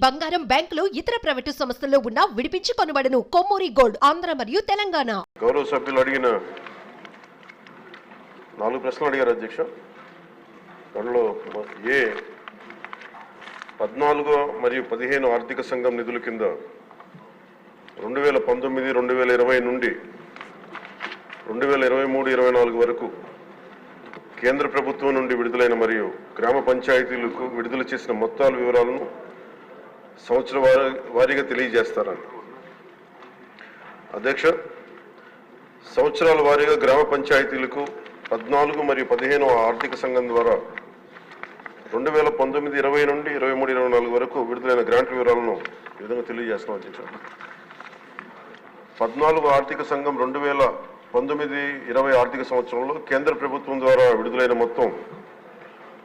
బంగారం, బ్యాంకులు, ఇతర ప్రైవేటు సంస్థల్లో ఉన్న విడిపించి కొనబడను. కొమ్మూరి గోల్డ్, ఆంధ్ర మరియు తెలంగాణ. గౌరవ సభ్యులు అడిగిన 4 ప్రశ్నలు అడిగారు అధ్యక్ష. దానిలో 14 మరియు 15 ఆర్థిక సంఘం నిధుల కింద 2019, 2020 నుండి 2023-24 వరకు కేంద్ర ప్రభుత్వం నుండి విడుదలైన మరియు గ్రామ పంచాయతీలకు విడుదల చేసిన మొత్తాల వివరాలను సంవత్సర వారీగా తెలియజేస్తారని. అధ్యక్ష, సంవత్సరాల వారీగా గ్రామ పంచాయతీలకు 14 మరియు 15 ఆర్థిక సంఘం ద్వారా 2019, 20 నుండి 23-24 వరకు విడుదలైన గ్రాంట్ వివరాలను ఈ విధంగా తెలియజేస్తున్నాం అధ్యక్ష. 14 ఆర్థిక సంఘం 2019-20 ఆర్థిక సంవత్సరంలో కేంద్ర ప్రభుత్వం ద్వారా విడుదలైన మొత్తం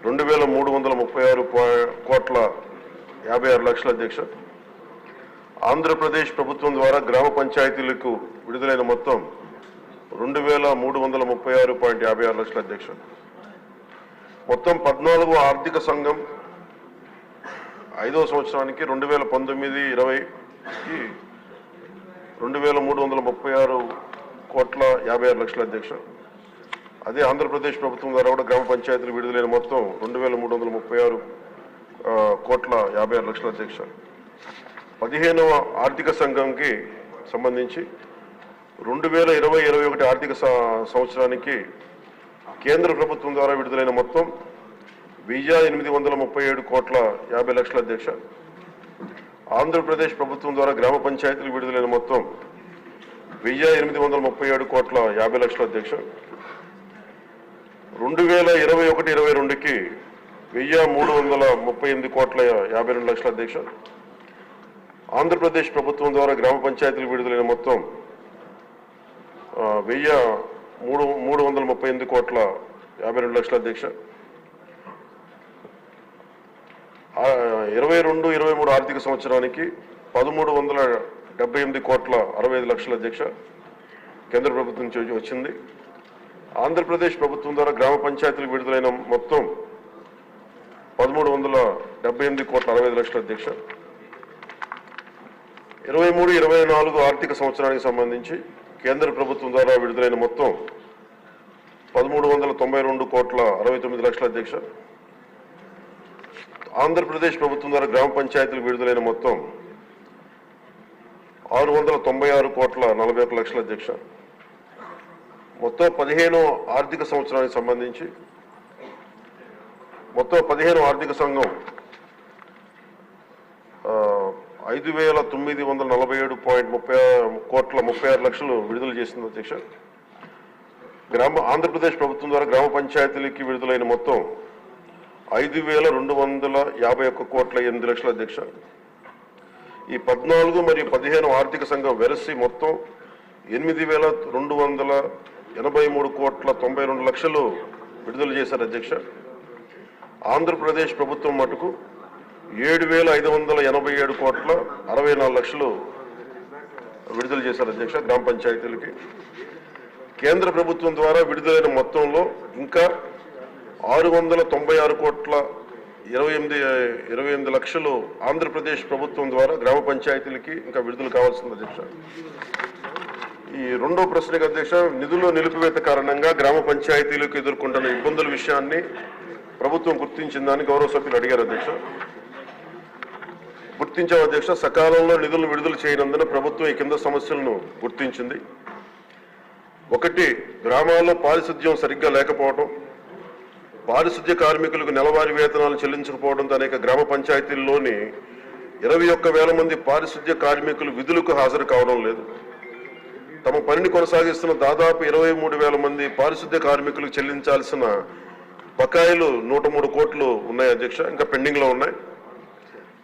2,336,56 అధ్యక్ష. ఆంధ్రప్రదేశ్ ప్రభుత్వం ద్వారా గ్రామ పంచాయతీలకు విడుదలైన మొత్తం 2,336,56 అధ్యక్ష. మొత్తం 14 ఆర్థిక సంఘం 5వ సంవత్సరానికి 2019-20కి 2,336,56 అధ్యక్ష. అదే ఆంధ్రప్రదేశ్ ప్రభుత్వం ద్వారా కూడా గ్రామ పంచాయతీలు విడుదలైన మొత్తం 2,336,56 అధ్యక్ష. 15వ ఆర్థిక సంఘంకి సంబంధించి 2020-21 ఆర్థిక సంవత్సరానికి కేంద్ర ప్రభుత్వం ద్వారా విడుదలైన మొత్తం 1,837,50,00,000 అధ్యక్ష. ఆంధ్రప్రదేశ్ ప్రభుత్వం ద్వారా గ్రామ పంచాయతీలు విడుదలైన మొత్తం 1,837,50,00,000 అధ్యక్ష. 2021-22కి 1,338,52,00,000 అధ్యక్ష. ఆంధ్రప్రదేశ్ ప్రభుత్వం ద్వారా గ్రామ పంచాయతీలు విడుదలైన మొత్తం 1,338,52,00,000 అధ్యక్ష. 22-23 ఆర్థిక సంవత్సరానికి 1,378,65,00,000 అధ్యక్ష కేంద్ర ప్రభుత్వం నుంచి వచ్చింది. ఆంధ్రప్రదేశ్ ప్రభుత్వం ద్వారా గ్రామ పంచాయతీలు విడుదలైన మొత్తం 1,378,65,00,000 అధ్యక్ష. 23-24 ఆర్థిక సంవత్సరానికి సంబంధించి కేంద్ర ప్రభుత్వం ద్వారా విడుదలైన మొత్తం 1,392,69,00,000 అధ్యక్ష. ఆంధ్రప్రదేశ్ ప్రభుత్వం ద్వారా గ్రామ పంచాయతీలు విడుదలైన మొత్తం 696,41,40,00,000 అధ్యక్ష. మొత్తం 15 ఆర్థిక సంవత్సరానికి సంబంధించి మొత్తం 15 ఆర్థిక సంఘం 5,947,36,00,000 విడుదల చేసింది అధ్యక్ష. ఆంధ్రప్రదేశ్ ప్రభుత్వం ద్వారా గ్రామ పంచాయతీలకి విడుదలైన మొత్తం 5,251,8,00,000 అధ్యక్ష. ఈ 14 మరియు 15 ఆర్థిక సంఘం వెరసి మొత్తం 8,283,92,00,000 విడుదల చేశారు అధ్యక్ష. ఆంధ్రప్రదేశ్ ప్రభుత్వం మటుకు 7,587,64,00,000 విడుదల చేశారు అధ్యక్ష గ్రామ పంచాయతీలకి. కేంద్ర ప్రభుత్వం ద్వారా విడుదలైన మొత్తంలో ఇంకా 696,28,28,00,000 ఆంధ్రప్రదేశ్ ప్రభుత్వం ద్వారా గ్రామ పంచాయతీలకి ఇంకా విడుదల కావాల్సింది అధ్యక్ష. ఈ రెండో ప్రశ్నకు అధ్యక్ష, నిధుల నిలిపివేత కారణంగా గ్రామ పంచాయతీలకు ఎదుర్కొంటున్న ఇబ్బందుల విషయాన్ని ప్రభుత్వం గుర్తించిందని గౌరవ సభ్యులు అడిగారు అధ్యక్ష. గుర్తించాం అధ్యక్ష. సకాలంలో నిధులను విడుదల చేయనందున ప్రభుత్వం ఈ కింద సమస్యలను గుర్తించింది. 1, గ్రామాల్లో పారిశుద్ధ్యం సరిగ్గా లేకపోవడం, పారిశుద్ధ్య కార్మికులకు నెలవారీ వేతనాలు చెల్లించకపోవడంతో అనేక గ్రామ పంచాయతీల్లోని 21,000 మంది పారిశుద్ధ్య కార్మికులు విధులకు హాజరు కావడం లేదు. తమ పనిని కొనసాగిస్తున్న దాదాపు 23,000 మంది పారిశుద్ధ్య కార్మికులకు చెల్లించాల్సిన బకాయిలు 103 కోట్లు ఉన్నాయి అధ్యక్ష, ఇంకా పెండింగ్లో ఉన్నాయి.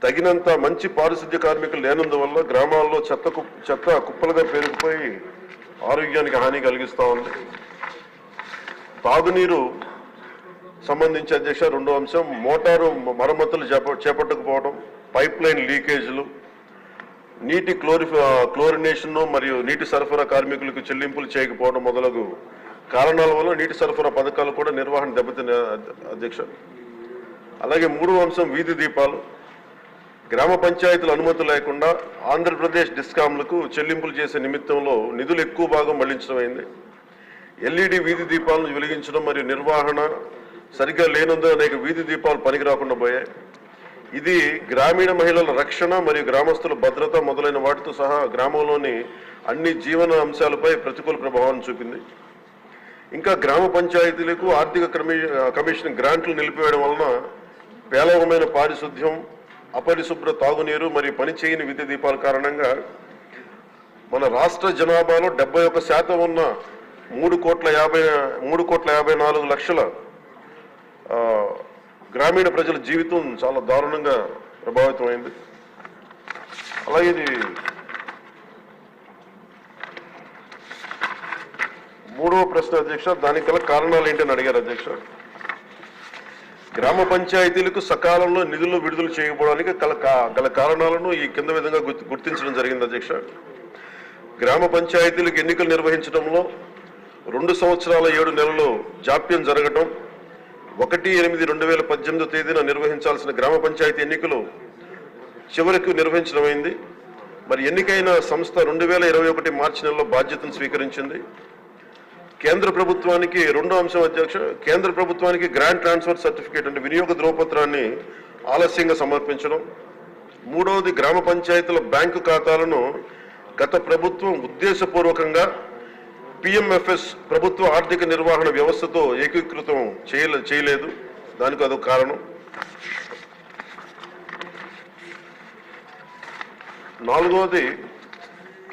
తగినంత మంచి పారిశుద్ధ్య కార్మికులు లేనందువల్ల గ్రామాల్లో చెత్త కుప్పలుగా పెరిగిపోయి ఆరోగ్యానికి హాని కలిగిస్తూ ఉంది. తాగునీరు సంబంధించి అధ్యక్ష రెండో అంశం, మోటారు మరమ్మతులు చేపట్టకపోవడం, పైప్ లైన్ లీకేజీలు, నీటి క్లోరినేషన్ మరియు నీటి సరఫరా కార్మికులకు చెల్లింపులు చేయకపోవడం మొదలగు కారణాల వల్ల నీటి సరఫరా పథకాలు కూడా నిర్వహణ దెబ్బతిన్న అధ్యక్ష. అలాగే మూడవ అంశం వీధి దీపాలు. గ్రామ పంచాయతీల అనుమతి లేకుండా ఆంధ్రప్రదేశ్ డిస్కాంలకు చెల్లింపులు చేసే నిమిత్తంలో నిధులు ఎక్కువ భాగం మళ్లించడం అయింది. ఎల్ఈడి వీధి దీపాలను వెలిగించడం మరియు నిర్వహణ సరిగ్గా లేనందున అనేక వీధి దీపాలు పనికిరాకుండా పోయాయి. ఇది గ్రామీణ మహిళల రక్షణ మరియు గ్రామస్తుల భద్రత మొదలైన వాటితో సహా గ్రామంలోని అన్ని జీవన అంశాలపై ప్రతికూల ప్రభావాన్ని చూపింది. ఇంకా గ్రామ పంచాయతీలకు ఆర్థిక కమిషన్ గ్రాంట్లు నిలిపివేయడం వలన పేలవమైన పారిశుద్ధ్యం, అపరిశుభ్ర తాగునీరు మరియు పనిచేయని విద్యుత్ దీపాల కారణంగా మన రాష్ట్ర జనాభాలో 71% ఉన్న 3,54,00,000 గ్రామీణ ప్రజల జీవితం చాలా దారుణంగా ప్రభావితమైంది. అలాగే ఇది మూడవ ప్రశ్న అధ్యక్ష, దానికి గల కారణాలు ఏంటని అడిగారు అధ్యక్ష. గ్రామ పంచాయతీలకు సకాలంలో నిధులు విడుదల చేయకపోవడానికి గల కారణాలను ఈ కింద విధంగా గుర్తించడం జరిగింది అధ్యక్ష. గ్రామ పంచాయతీలకు ఎన్నికలు నిర్వహించడంలో 2 సంవత్సరాల 7 నెలలు జాప్యం జరగడం, 1/8/2018 తేదీన నిర్వహించాల్సిన గ్రామ పంచాయతీ ఎన్నికలు చివరికి నిర్వహించడమైంది. మరి ఎన్నికైన సంస్థ 2021 మార్చి నెలలో బాధ్యతను స్వీకరించింది. కేంద్ర ప్రభుత్వానికి రెండో అంశం అధ్యక్ష, కేంద్ర ప్రభుత్వానికి గ్రాంట్ ట్రాన్స్ఫర్ సర్టిఫికేట్ అంటే వినియోగ ధ్రువపత్రాన్ని ఆలస్యంగా సమర్పించడం. మూడవది, గ్రామ పంచాయతీల బ్యాంకు ఖాతాలను గత ప్రభుత్వం ఉద్దేశపూర్వకంగా పిఎంఎఫ్ఎస్ ప్రభుత్వ ఆర్థిక నిర్వహణ వ్యవస్థతో ఏకీకృతం చేయలేదు. దానికి అదొక కారణం. నాలుగవది,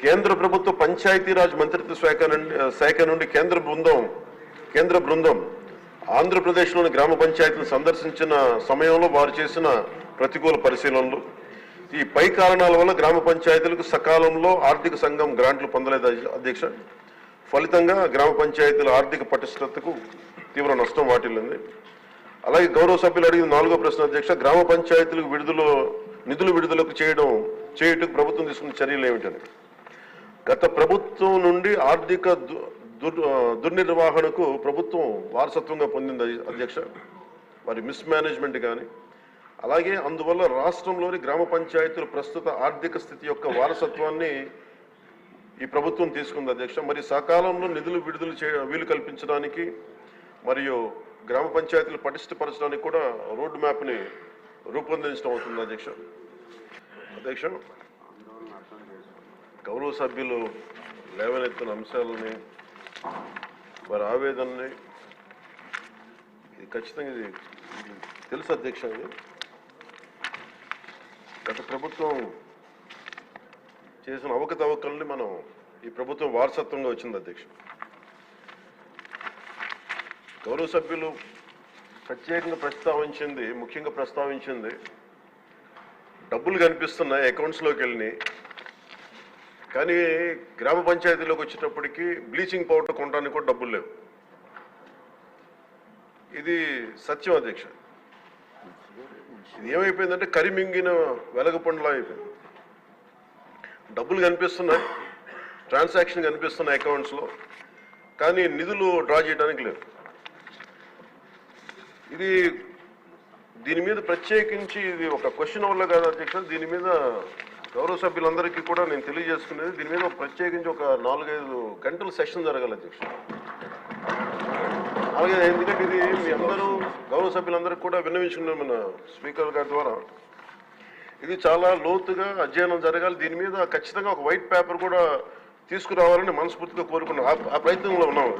కేంద్ర ప్రభుత్వ పంచాయతీరాజ్ మంత్రిత్వ శాఖ నుండి కేంద్ర బృందం ఆంధ్రప్రదేశ్లోని గ్రామ పంచాయతీలను సందర్శించిన సమయంలో వారు చేసిన ప్రతికూల పరిశీలనలు. ఈ పై కారణాల వల్ల గ్రామ పంచాయతీలకు సకాలంలో ఆర్థిక సంఘం గ్రాంట్లు పొందలేదు అధ్యక్ష. ఫలితంగా గ్రామ పంచాయతీల ఆర్థిక పటిష్టతకు తీవ్ర నష్టం వాటిల్లింది. అలాగే గౌరవ సభ్యులు అడిగిన 4వ ప్రశ్న అధ్యక్ష, గ్రామ పంచాయతీలకు నిధులు విడుదలకు చేయుటకు ప్రభుత్వం తీసుకున్న చర్యలు ఏమిటని. గత ప్రభుత్వం నుండి ఆర్థిక దుర్నిర్వహణకు ప్రభుత్వం వారసత్వంగా పొందింది అధ్యక్ష. వారి మిస్మేనేజ్మెంట్ కానీ, అలాగే అందువల్ల రాష్ట్రంలోని గ్రామ పంచాయతీల ప్రస్తుత ఆర్థిక స్థితి యొక్క వారసత్వాన్ని ఈ ప్రభుత్వం తీసుకుంది అధ్యక్ష. మరి సకాలంలో నిధులు విడుదల వీలు కల్పించడానికి మరియు గ్రామ పంచాయతీలు పటిష్టపరచడానికి కూడా రోడ్ మ్యాప్ని రూపొందించడం అవుతుంది అధ్యక్ష. గౌరవ సభ్యులు లేవనెత్తిన అంశాలని, వారి ఆవేదనని ఇది ఖచ్చితంగా ఇది తెలుసు అధ్యక్ష. ఇది గత ప్రభుత్వం చేసిన అవకతవకల్ని మనం ఈ ప్రభుత్వం వారసత్వంగా వచ్చింది అధ్యక్ష. గౌరవ సభ్యులు ప్రత్యేకంగా ముఖ్యంగా ప్రస్తావించింది డబ్బులు కనిపిస్తున్నాయి అకౌంట్స్లోకి వెళ్ళి, కానీ గ్రామ పంచాయతీలోకి వచ్చేటప్పటికి బ్లీచింగ్ పౌడర్ కొనడానికి కూడా డబ్బులు లేవు. ఇది సత్యం అధ్యక్ష. ఇది ఏమైపోయిందంటే కరిమింగిన వెలగపండులా అయిపోయింది. డబ్బులు కనిపిస్తున్నాయి, ట్రాన్సాక్షన్ కనిపిస్తున్నాయి అకౌంట్స్లో, కానీ నిధులు డ్రా చేయడానికి లేవు. దీని మీద ప్రత్యేకించి ఇది ఒక క్వశ్చన్ వల్ల కాదు అధ్యక్ష. దీని మీద గౌరవ సభ్యులందరికీ కూడా నేను తెలియజేసుకునేది, దీని మీద ప్రత్యేకించి ఒక 4-5 గంటల సెషన్ జరగాలి అధ్యక్ష. అలాగే ఎందుకంటే ఇది మీ అందరూ గౌరవ సభ్యులందరికీ కూడా విన్నవించుకున్నాం మన స్పీకర్ గారి ద్వారా. ఇది చాలా లోతుగా అధ్యయనం జరగాలి. దీని మీద ఖచ్చితంగా ఒక వైట్ పేపర్ కూడా తీసుకురావాలని మనస్ఫూర్తిగా కోరుకున్నాం. ఆ ప్రయత్నంలో ఉన్నాం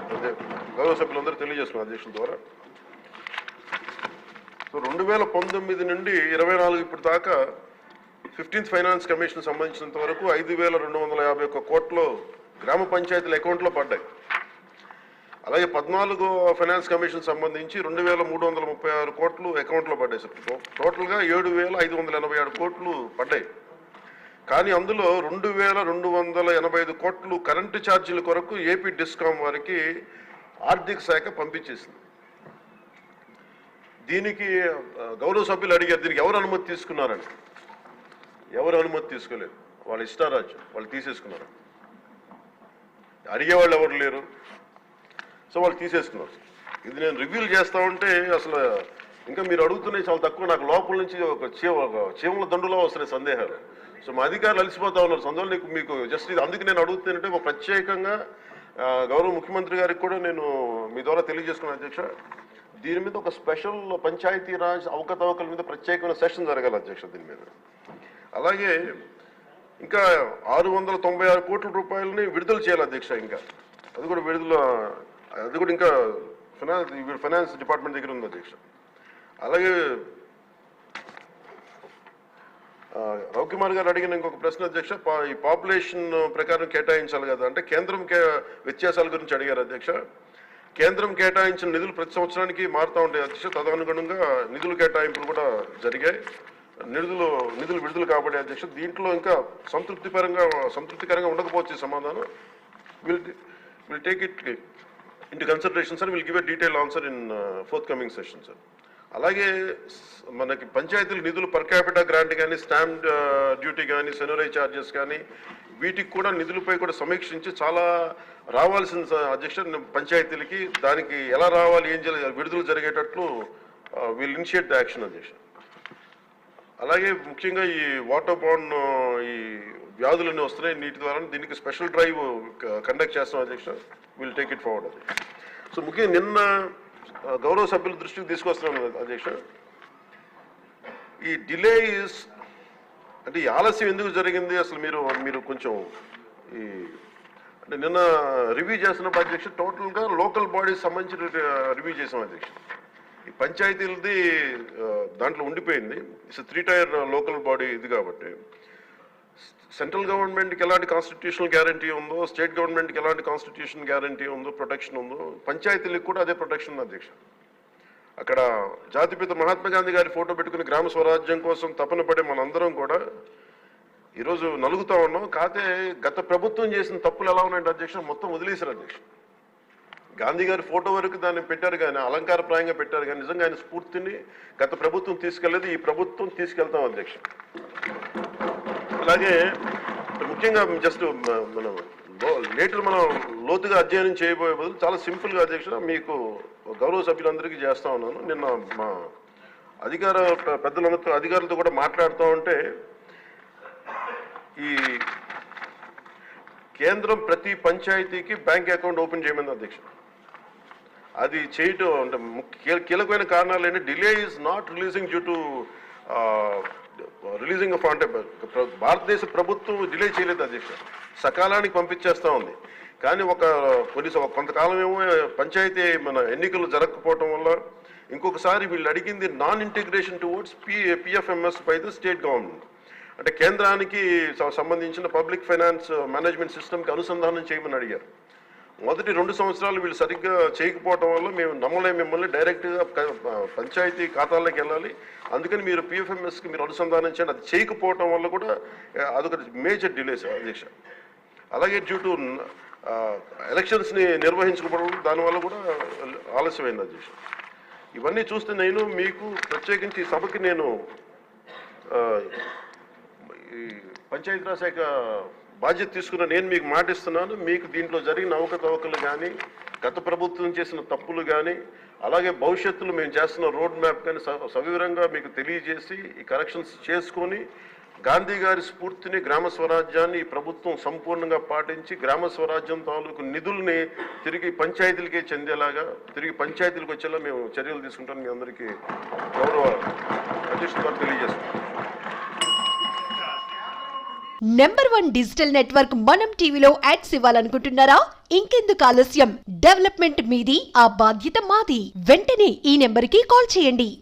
గౌరవ సభ్యులందరూ తెలియజేస్తున్నాం అధ్యక్షుల ద్వారా. సో 2019 నుండి 24 ఇప్పుడు దాకా 15th ఫైనాన్స్ కమిషన్ సంబంధించినంత వరకు 5,251 కోట్లు గ్రామ పంచాయతీల అకౌంట్లో పడ్డాయి. అలాగే 14వ ఫైనాన్స్ కమిషన్ సంబంధించి 2,336 కోట్లు అకౌంట్లో పడ్డాయి. సార్ టోటల్గా 7,587 కోట్లు పడ్డాయి. కానీ అందులో 2,285 కోట్లు కరెంటు ఛార్జీల కొరకు ఏపీ డిస్కాం వారికి ఆర్థిక శాఖ పంపించేసింది. దీనికి గౌరవ సభ్యులు అడిగారు, దీనికి ఎవరు అనుమతి తీసుకున్నారని. ఎవరు అనుమతి తీసుకోలేదు, వాళ్ళ ఇష్టారాజ్యం, వాళ్ళు తీసేసుకున్నారు. అడిగేవాళ్ళు ఎవరు లేరు, సో వాళ్ళు తీసేసుకున్నారు. ఇది నేను రివ్యూలు చేస్తా ఉంటే అసలు ఇంకా మీరు అడుగుతున్నాయి చాలా తక్కువ. నాకు లోపల నుంచి ఒక చీమల దండులో వస్తున్నాయి సందేహాలు. సో మా అధికారులు అలసిపోతా ఉన్నారు. సందులో మీకు జస్ట్ ఇది అందుకు నేను అడుగుతున్నానంటే ఒక ప్రత్యేకంగా గౌరవ ముఖ్యమంత్రి గారికి కూడా నేను మీ ద్వారా తెలియజేసుకున్నాను అధ్యక్ష. దీని మీద ఒక స్పెషల్ పంచాయతీరాజ్ అవకతవకల మీద ప్రత్యేకమైన సెషన్ జరగాలి అధ్యక్ష దీని మీద. అలాగే ఇంకా 696 కోట్ల రూపాయలని విడుదల చేయాలి అధ్యక్ష. ఇంకా అది కూడా ఇంకా ఫైనాన్స్ డిపార్ట్మెంట్ దగ్గర ఉంది అధ్యక్ష. అలాగే రవికుమార్ గారు అడిగిన ఇంకొక ప్రశ్న అధ్యక్ష, ఈ పాపులేషన్ ప్రకారం కేటాయించాలి కదా అంటే కేంద్రం వ్యత్యాసాల గురించి అడిగారు అధ్యక్ష. కేంద్రం కేటాయించిన నిధులు ప్రతి సంవత్సరానికి మారుతూ ఉంటాయి అధ్యక్ష. తదనుగుణంగా నిధులు కేటాయింపులు కూడా జరిగాయి. నిధులు విడుదల కాబట్టి అధ్యక్ష దీంట్లో ఇంకా సంతృప్తికరంగా ఉండకపోవచ్చు సమాధానం. Will take it into consideration sir. Will give a detail answer in fourth coming session sir. అలాగే మనకి పంచాయతీల నిధులు పర్ క్యాపిటా గ్రాంట్ కానీ, స్టాంప్ డ్యూటీ కానీ, సెనరై ఛార్జెస్ కానీ వీటికి కూడా నిధులపై కూడా సమీక్షించి చాలా రావాల్సిన అధ్యక్ష పంచాయతీలకి దానికి ఎలా రావాలి, ఏం చేయాలి, విడుదల జరిగేటట్లు విల్ ఇనిషియేట్ ద యాక్షన్ అధ్యక్ష. అలాగే ముఖ్యంగా ఈ వాటర్ బాండ్ ఈ వ్యాధులన్నీ వస్తున్నాయి నీటి ద్వారా, దీనికి స్పెషల్ డ్రైవ్ కండక్ట్ చేస్తాం అధ్యక్ష. విల్ టేక్ ఇట్ ఫార్వర్డ్ అధ్యక్ష. సో ముఖ్యంగా నిన్న గౌరవ సభ్యుల దృష్టికి తీసుకొస్తున్నాను అధ్యక్ష. ఈ డిలే అంటే ఈ ఆలస్యం ఎందుకు జరిగింది అసలు మీరు కొంచెం అంటే నిన్న రివ్యూ చేస్తున్నప్పుడు అధ్యక్ష టోటల్గా లోకల్ బాడీస్ సంబంధించి రివ్యూ చేసాం అధ్యక్ష. ఈ పంచాయతీలది దాంట్లో ఉండిపోయింది. ఇట్స్ 3 టైర్ లోకల్ బాడీ ఇది కాబట్టి సెంట్రల్ గవర్నమెంట్కి ఎలాంటి కాన్స్టిట్యూషనల్ గ్యారంటీ ఉందో, స్టేట్ గవర్నమెంట్కి ఎలాంటి కాన్స్టిట్యూషన్ గ్యారంటీ ఉందో, ప్రొటెక్షన్ ఉందో, పంచాయతీలకు కూడా అదే ప్రొటెక్షన్ ఉంది అధ్యక్ష. అక్కడ జాతిపిత మహాత్మా గాంధీ గారి ఫోటో పెట్టుకుని గ్రామ స్వరాజ్యం కోసం తపన పడే మనందరం కూడా ఈరోజు నలుగుతూ ఉన్నాం. కాకపోతే గత ప్రభుత్వం చేసిన తప్పులు ఎలా ఉన్నాయంటే అధ్యక్ష మొత్తం వదిలేశారు అధ్యక్ష. గాంధీ గారి ఫోటో వరకు దాన్ని పెట్టారు కానీ, అలంకారప్రాయంగా పెట్టారు కానీ నిజంగా ఆయన స్ఫూర్తిని గత ప్రభుత్వం తీసుకెళ్లేదు, ఈ ప్రభుత్వం తీసుకెళ్తాం అధ్యక్ష. అలాగే ముఖ్యంగా జస్ట్ మనం లోతుగా అధ్యయనం చేయబోయే బదులు చాలా సింపుల్గా అధ్యక్ష మీకు గౌరవ సభ్యులందరికీ చేస్తా ఉన్నాను. నిన్న మా అధికారులతో కూడా మాట్లాడుతూ ఉంటే ఈ కేంద్రం ప్రతి పంచాయతీకి బ్యాంక్ అకౌంట్ ఓపెన్ చేయమని అధ్యక్ష. అది చేయటం అంటే కీలకమైన కారణాలు ఏంటి, delay is not releasing due to releasing of అంటే భారతదేశ ప్రభుత్వం డిలే చేయలేదు అధ్యక్ష, సకాలానికి పంపించేస్తూ ఉంది. కానీ కొంతకాలం ఏమో పంచాయతీ మన ఎన్నికలు జరగకపోవటం వల్ల ఇంకొకసారి వీళ్ళు అడిగింది non integration towards PFMS by the state government. అంటే కేంద్రానికి సంబంధించిన పబ్లిక్ ఫైనాన్స్ మేనేజ్మెంట్ సిస్టమ్కి అనుసంధానం చేయమని అడిగారు. మొదటి 2 సంవత్సరాలు వీళ్ళు సరిగ్గా చేయకపోవటం వల్ల మేము మిమ్మల్ని డైరెక్ట్గా పంచాయతీ ఖాతాల్లోకి వెళ్ళాలి, అందుకని మీరు పిఎఫ్ఎంఎస్కి మీరు అనుసంధానం చేయండి. అది చేయకపోవటం వల్ల కూడా అదొక మేజర్ డిలేస్ అధ్యక్ష. అలాగే డ్యూ టు ఎలక్షన్స్ని నిర్వహించకపోవడం దానివల్ల కూడా ఆలస్యమైంది అధ్యక్ష. ఇవన్నీ చూస్తే నేను మీకు ప్రత్యేకించి సభకి నేను ఈ పంచాయతీరాజ్ శాఖ బాధ్యత తీసుకున్న నేను మీకు మాటిస్తున్నాను. మీకు దీంట్లో జరిగిన అవకతవకలు కానీ, గత ప్రభుత్వం చేసిన తప్పులు కానీ, అలాగే భవిష్యత్తులో మేము చేస్తున్న రోడ్ మ్యాప్ కానీ సవివరంగా మీకు తెలియజేసి ఈ కరెక్షన్స్ చేసుకొని గాంధీ గారి స్ఫూర్తిని, గ్రామ స్వరాజ్యాన్ని ఈ ప్రభుత్వం సంపూర్ణంగా పాటించి గ్రామ స్వరాజ్యం తాలూకు నిధుల్ని తిరిగి పంచాయతీలకే చెందేలాగా, తిరిగి పంచాయతీలకు వచ్చేలా మేము చర్యలు తీసుకుంటాం. మీ అందరికీ గౌరవ అధ్యక్షుల ద్వారా తెలియజేస్తున్నాం. నంబర్ 1 డిజిటల్ నెట్వర్క్ మనం టీవీలో యాడ్స్ ఇవ్వాలనుకుంటున్నారా? ఇంకెందుకు ఆలస్యం, డెవలప్మెంట్ మీది, ఆ బాధ్యత మాది. వెంటనే ఈ నెంబర్కి కాల్ చేయండి.